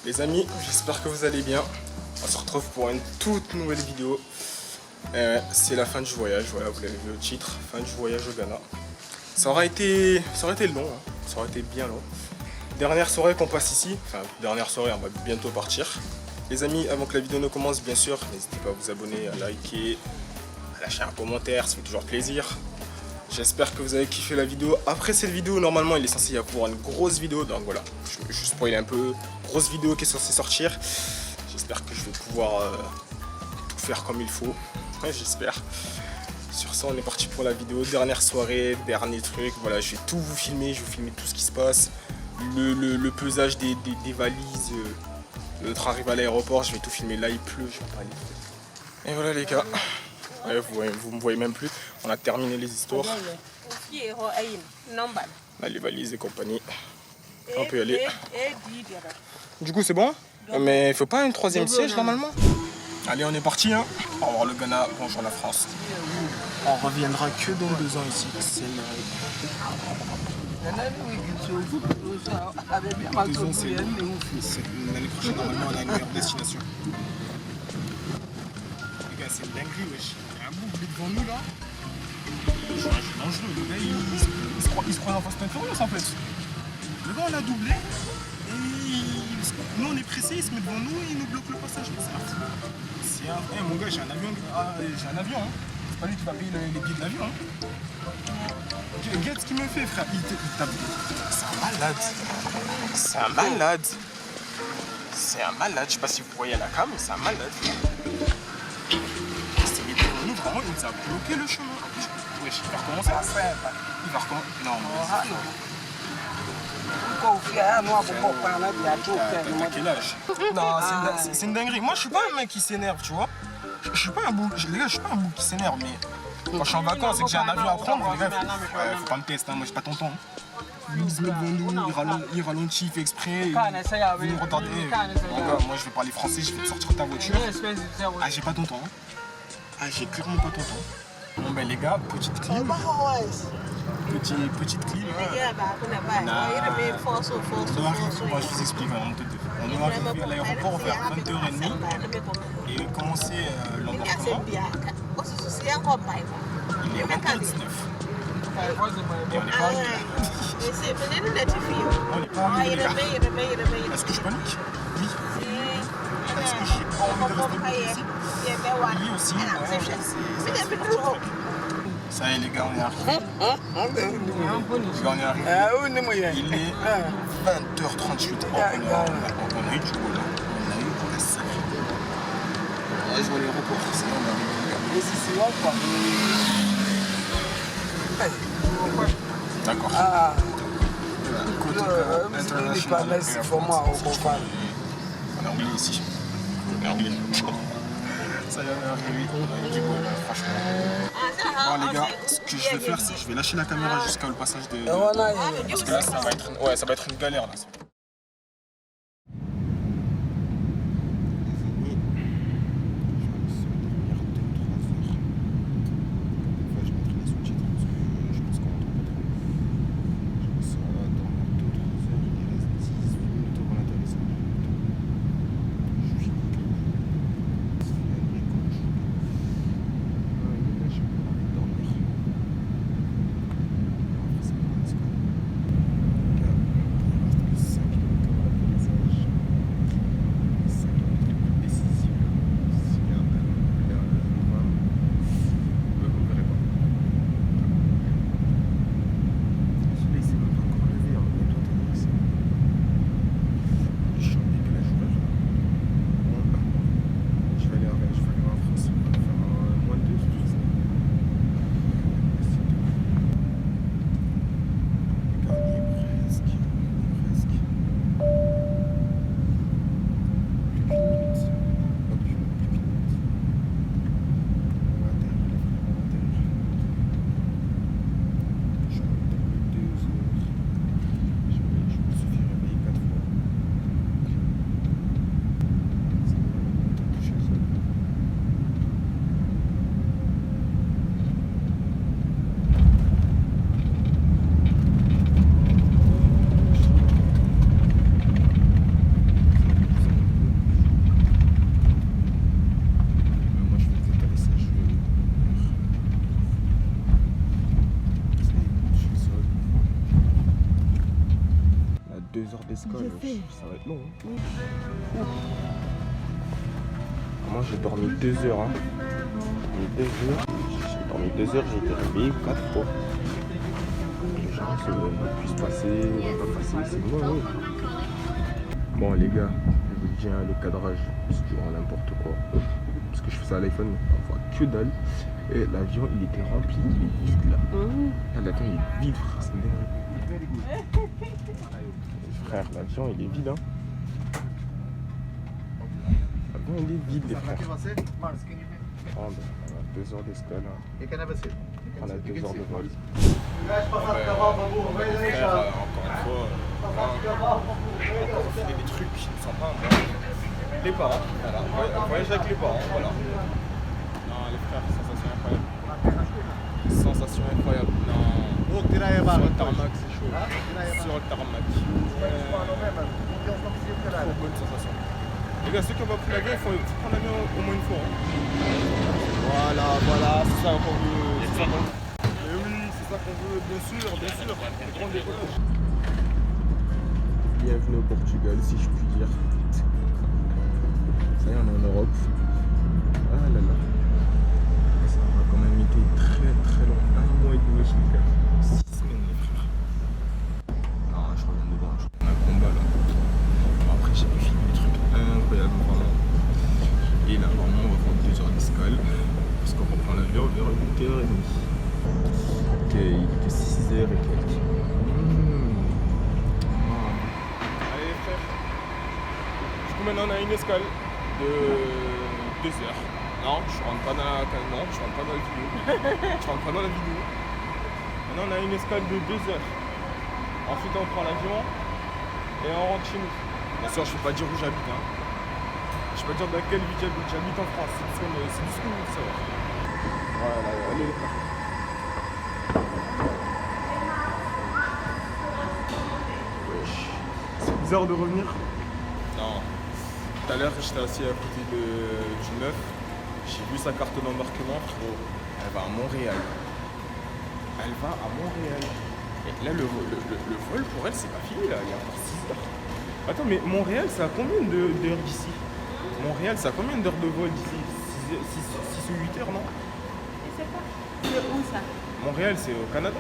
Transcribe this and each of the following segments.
Les amis, j'espère que vous allez bien. On se retrouve pour une toute nouvelle vidéo. C'est la fin du voyage, voilà, vous l'avez vu au titre, fin du voyage au Ghana. Ça aurait été long, hein. Ça aurait été bien long. Dernière soirée qu'on passe ici, enfin dernière soirée, on va bientôt partir. Les amis, avant que la vidéo ne commence, bien sûr, n'hésitez pas à vous abonner, à liker, à lâcher un commentaire, ça fait toujours plaisir. J'espère que vous avez kiffé la vidéo. Après cette vidéo, normalement, il est censé y avoir une grosse vidéo. Donc voilà, je spoil un peu. Grosse vidéo qui est censée sortir. J'espère que je vais pouvoir tout faire comme il faut. Ouais, j'espère. Sur ça, on est parti pour la vidéo. Dernière soirée, dernier truc. Voilà, je vais tout vous filmer. Je vais vous filmer tout ce qui se passe. Le pesage des valises. Notre arrivée à l'aéroport, je vais tout filmer. Là, il pleut. Je vais pas aller. Et voilà les gars. Ouais, vous me voyez même plus. On a terminé les histoires. Là, les valises et compagnie. On peut y aller. Du coup, c'est bon? Mais il faut pas une troisième siège normalement? Allez, on est parti. Hein. Au revoir le Ghana, bonjour la France. On reviendra que dans 2 ans ici. C'est l'année prochaine, normalement, on a une meilleure destination. Les gars, c'est une dinguerie, wesh. Il y a un bouc devant nous là. Je suis dangereux. Le gars, il se croit en Fast and Furious en fait. Le gars, on l'a doublé. Et nous, on est pressé, il se met devant nous et il nous bloque le passage. C'est un... Hey, mon gars, j'ai un avion. Ah, j'ai un avion. Hein. C'est pas lui qui va payer les billets de l'avion. Hein. Regarde ce qu'il me fait, frère. Il tape. C'est un malade. C'est un malade. C'est un malade. Je sais pas si vous voyez à la cam, mais c'est un malade. Nous, vraiment, il nous a bloqué le chemin. Wesh, il va recommencer à faire. Il va recommencer. Non, t'as quel âge? Non, c'est une dinguerie. Moi, je suis pas un mec qui s'énerve, tu vois. Je suis pas un bouc. Les gars, je suis pas un bouc qui s'énerve, mais quand je suis en vacances et que j'ai un avion à prendre, les gars, faut pas me tester, hein. Moi, je suis pas tonton. Il se met devant nous, il ralentit, il fait exprès, il nous retarde. Les gars, moi, je vais parler français, je vais te sortir de ta voiture. Ah, j'ai pas tonton. Hein. Ah, j'ai clairement pas tonton. Bon, ben, les gars, petite clim. Petite clim. Moi, je vous explique. On doit arriver à l'aéroport vers 20h30 et commencer l'embarquement. Il est 20h19. Et on n'est pas arrivé. On n'est pas arrivé, les gars. Est-ce que je panique? Oui. Est-ce que j'ai pas envie de rester bloqué ici? Oui aussi. Ça y est les gars, on est arrivé. On est arrivé. Il est 20h38. On a eu du boulot. On a eu pour la salle. Je vois l'aéroport. C'est là, on est arrivé. D'accord. On est anglais ici. On est anglais. Ça y est, on est arrivé. On a eu du boulot, franchement. Bon les gars, ce que je vais faire, c'est que je vais lâcher la caméra jusqu'au passage de... Parce que là, ça va être une galère là. escale, ça va être long. Hein. Moi j'ai dormi 2 heures. Hein. J'ai dormi 2 heures, j'ai été réveillé 4 fois. Les gens puissent passer, pas passer, c'est moi, oui. Bon les gars, je vous dis, hein, les cadrages, c'est toujours n'importe quoi. Parce que je fais ça à l'iPhone, on voit que dalle. Et l'avion il était rempli, il est vide là. Ah, l'avion il est vide, frère, c'est dingue. Frère, l'avion il est vide, hein. L'avion il est vide, les frères. Oh, ben, on a 2 heures d'escale. Hein. On a 2 heures de vol. Encore une fois, on fait des trucs qui ne sont pas moi. Les parents, voilà. Voyage avec les parents, voilà. Non, les frères, sensation incroyable. Sensation incroyable. Non. Sur le tarmac, c'est chaud. Sur le tarmac. Trop bonne sensation. Les gars, ceux qui n'ont pas pris l'avion, il faut prendre l'avion au moins une fois. Hein. Voilà, c'est ça qu'on veut. C'est ça qu'on veut. Mais oui, c'est ça qu'on veut, bien sûr. Prendre des photos. Bienvenue au Portugal, si je puis dire. Ça y est, on est en Europe. Ah là là. Ça a quand même été très long. 1 mois et demi, je vais faire 6 semaines, les frères. Non, je reviens de loin, je prends un combat là. Bon, après, j'ai fini des trucs incroyables, vraiment. Et là, vraiment, on va prendre 2 heures d'escale. Parce qu'on reprend l'avion vers 8h30. Ok, il était 6h et quelques. Allez, frère. Du coup, maintenant, on a une escale de 2 heures. Non, je rentre pas dans la vidéo. Maintenant, on a une escale de 2 heures. Ensuite, on prend l'avion et on rentre chez nous. Bien sûr, je ne vais pas dire où j'habite. Hein. Je ne vais pas dire dans quelle ville j'habite. J'habite en France. C'est du ce que vous voulez savoir. Voilà, allez les frères. Wesh. C'est bizarre de revenir. Non. Tout à l'heure, j'étais assis à côté du neuf. J'ai vu sa carte d'embarquement, frérot. Elle va à Montréal. Et là, le vol pour elle, c'est pas fini là. Il y a encore 6 heures. Attends, mais Montréal, c'est à combien d'heures d'ici? Montréal, c'est à combien d'heures de vol d'ici? 6 ou 8 heures, non? Je sais pas. C'est où ça? Montréal, c'est au Canada.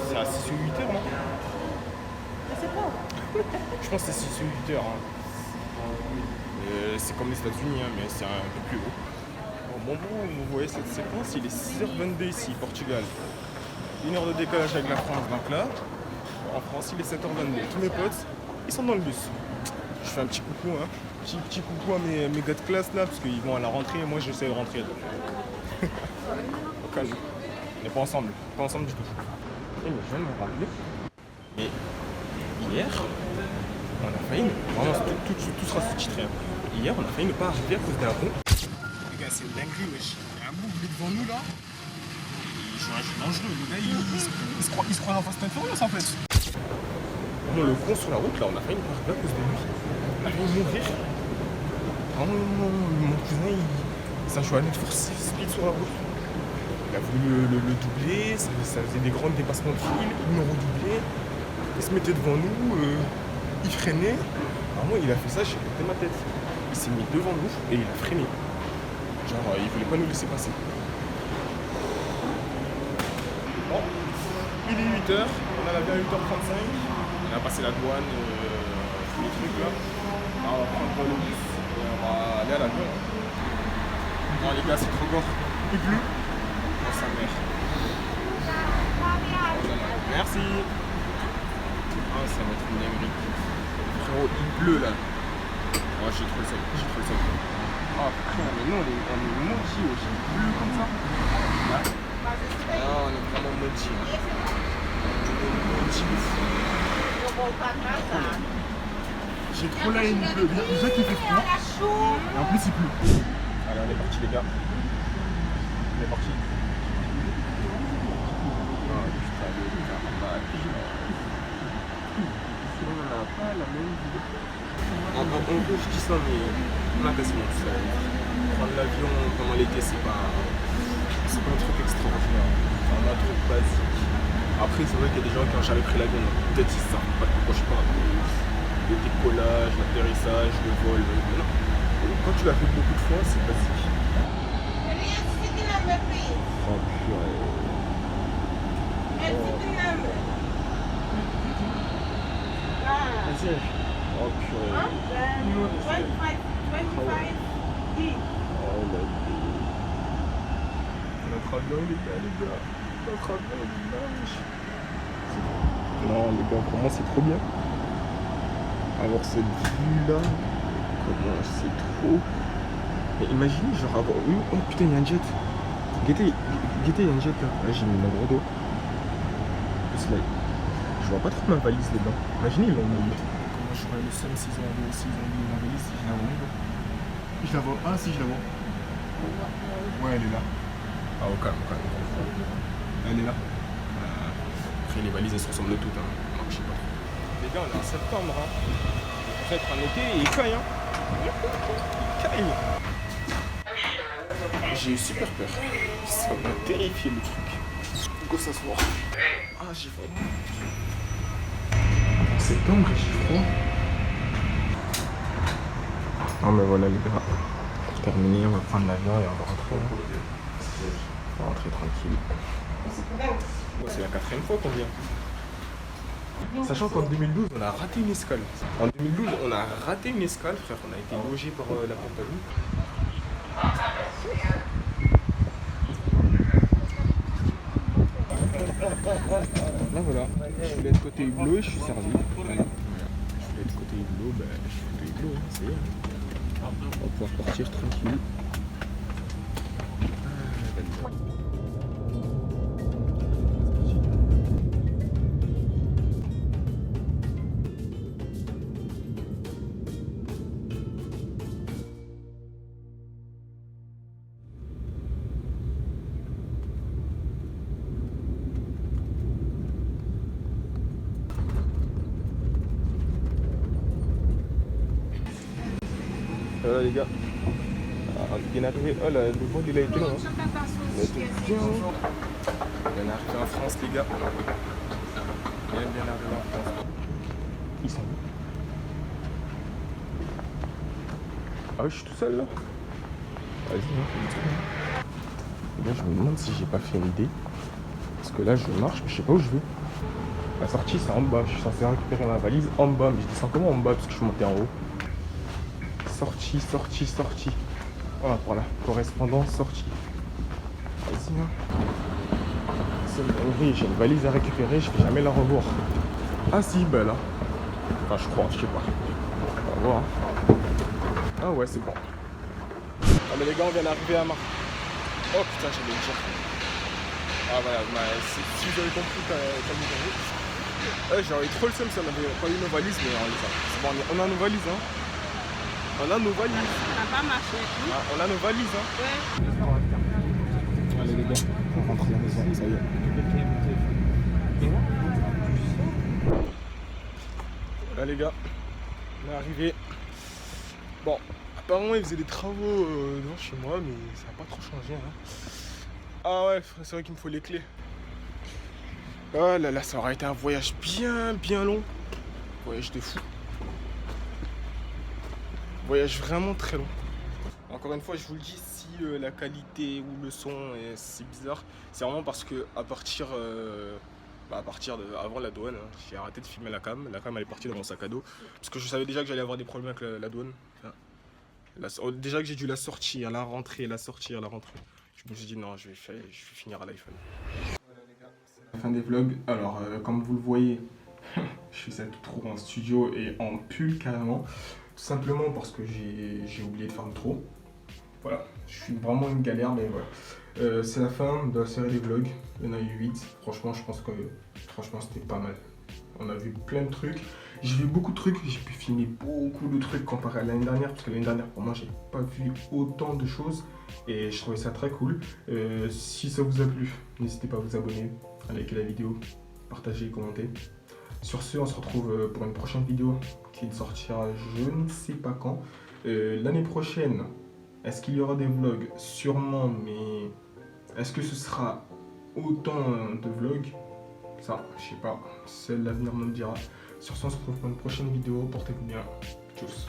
C'est à 6 ou 8 heures, non? Je sais pas. Je pense que c'est 6 ou 8 heures. Hein. C'est comme les États-Unis, hein, mais c'est un peu plus haut. Au moment où vous voyez cette séquence, il est 6h22 ici, Portugal. 1 heure de décalage avec la France. Donc là, en France, il est 7h22. Tous mes potes, ils sont dans le bus. Je fais un petit coucou, hein. Petit coucou à mes gars de classe là, parce qu'ils vont à la rentrée et moi j'essaie de rentrer. Au calme. On n'est pas ensemble du tout. Et mais je viens de me rappeler. Mais hier, on a failli, vraiment tout sera sous-titré. Hein. Hier, on a failli ne pas arriver à cause d'un pont. Les gars, c'est une dinguerie, wesh. Il y a un bout devant nous là. Il joue un jeu dangereux. Le gars, il se croit dans Fast and Furious en fait. Vraiment, le con sur la route là, on a failli ne pas arriver à cause de lui. On a failli mourir. Vraiment, mon cousin, il s'est joué à Need for Speed sur la route. Il a voulu le doubler, ça faisait des grands dépassements de fil, ils l'ont redoublé. Il se mettait devant nous, il freinait. Alors moi, il a fait ça, j'ai pété ma tête. Il s'est mis devant nous et il a freiné. Genre, il voulait pas nous laisser passer. Bon, il est 8h, on a l'avion à 8h35. On a passé la douane, tous les trucs là. Alors, on va prendre le bus et on va aller à l'avion. Non les gars, c'est trop gore. Il pleut. Oh sa mère. Merci. Ah, ça va être une dinguerie. Frérot, il pleut là. Oh, j'ai trop le seul. Oh frère, mais non, on est maudits aussi. Il pleut comme ça. Ouais. Ah, on est vraiment maudits. On est maudits. J'ai trop la haine, il pleut. Déjà qu'il fait froid. Et en plus, il pleut. Allez, on est parti les gars. On est parti. Oh putain, le carnage. On n'a pas la même vie. En gros, je dis ça, mais on a quasiment tout ça. Prendre l'avion pendant l'été, c'est pas un truc extraordinaire. C'est un truc basique. Après, c'est vrai qu'il y a des gens qui n'ont jamais pris l'avion, donc peut-être ils savent pas de quoi je parle. Le décollage, l'atterrissage, le vol, non. Quand tu l'as fait beaucoup de fois, c'est facile. Oh purée. Vas-y. Oh purée. Oh la vie. Notre avion il est là les gars. Notre avion il est là, wesh. Non les gars, pour moi c'est trop bien. Avoir cette vue là. Comment c'est trop. Mais imaginez genre avoir. Oh putain il y a un jet. Guettez, il y a un jet là. Là j'ai mis mon gros dos. Je vois pas trop ma valise dedans. Imaginez ils l'ont mis. Comment j'aurais le seum s'ils ont mis ma valise, si je la vois. Je la vois. Ah si je la vois. Ouais elle est là. Ah au calme, au calme. Elle est là. Après les valises elles se ressemblent toutes hein. Non, je sais pas. Les gars on est en septembre hein. En fait en été il caille hein. Il caille. J'ai eu super peur. Ça m'a terrifié le truc. Go s'asseoir. Ah j'ai froid. En septembre j'ai froid. Non mais voilà les gars. Pour terminer on va prendre l'avion et on va rentrer. On va rentrer tranquille. C'est la 4e fois qu'on vient. Sachant qu'en 2012 on a raté une escale. En 2012 on a raté une escale frère. On a été logé par la compagnie. Là voilà, je voulais être côté hublot et je suis servi. Voilà. Je voulais être côté hublot, ben je suis côté hublot, hein, ça y est. On va pouvoir partir tranquille. Voilà les gars, bien arrivé. Oh là, le vol il a été long. Hein. Il a été bien long. Bien arrivé en France les gars. Bien arrivé en France. Ils sont où? Ah oui je suis tout seul là. Vas-y hein. Là je me demande si j'ai pas fait une idée. Parce que là je marche mais je sais pas où je vais. La sortie c'est en bas. Je suis censé récupérer ma valise en bas. Mais je descends comment en bas parce que je suis monté en haut. Sortie. Voilà, correspondant, sortie. Vas-y, hein. C'est une dinguerie, j'ai une valise à récupérer, je vais jamais la revoir. Ah si, bah là. Enfin, je crois, je sais pas. On va voir. Ah ouais, c'est bon. Ah mais les gars, on vient d'arriver à Mar. Oh putain, j'allais le dire. Ah voilà, si vous avez compris comme vous avez. J'aurais trop le seum si on avait pas eu nos valises, mais on les a. C'est bon, on a nos valises, hein. On a nos valises. Ça n'a pas marché. Ah, on a nos valises, hein. Ouais. Allez les gars, on rentre à la maison, ça y est. Là les gars, on est arrivé. Bon, apparemment ils faisaient des travaux devant chez moi, mais ça n'a pas trop changé. Hein. Ah ouais, c'est vrai qu'il me faut les clés. Oh là là, ça aurait été un voyage bien long. Voyage de fou. Voyage vraiment très long. Encore une fois, je vous le dis, si la qualité ou le son est si bizarre, c'est vraiment parce que à partir avant la douane, hein, j'ai arrêté de filmer la cam. La cam elle est partie dans mon sac à dos parce que je savais déjà que j'allais avoir des problèmes avec la douane. Déjà que j'ai dû la sortir, la rentrée, la sortir, la rentrée. Je me suis dit non, je vais finir à l'iPhone. Voilà les gars, c'est la fin des vlogs. Alors comme vous le voyez, je suis trop en studio et en pull carrément. Tout simplement parce que j'ai oublié de faire le trop. Voilà, je suis vraiment une galère, mais voilà. C'est la fin de la série des vlogs. Il y en a eu 8. Franchement, je pense que c'était pas mal. On a vu plein de trucs. J'ai vu beaucoup de trucs. J'ai pu filmer beaucoup de trucs comparé à l'année dernière. Parce que l'année dernière, pour moi, j'ai pas vu autant de choses. Et je trouvais ça très cool. Si ça vous a plu, n'hésitez pas à vous abonner, à liker la vidéo, partager, commenter. Sur ce, on se retrouve pour une prochaine vidéo qui sortira je ne sais pas quand. L'année prochaine, est-ce qu'il y aura des vlogs? Sûrement, mais est-ce que ce sera autant de vlogs? Ça, je sais pas. Seul l'avenir me le dira. Sur ce, on se retrouve pour une prochaine vidéo. Portez-vous bien. Tchuss.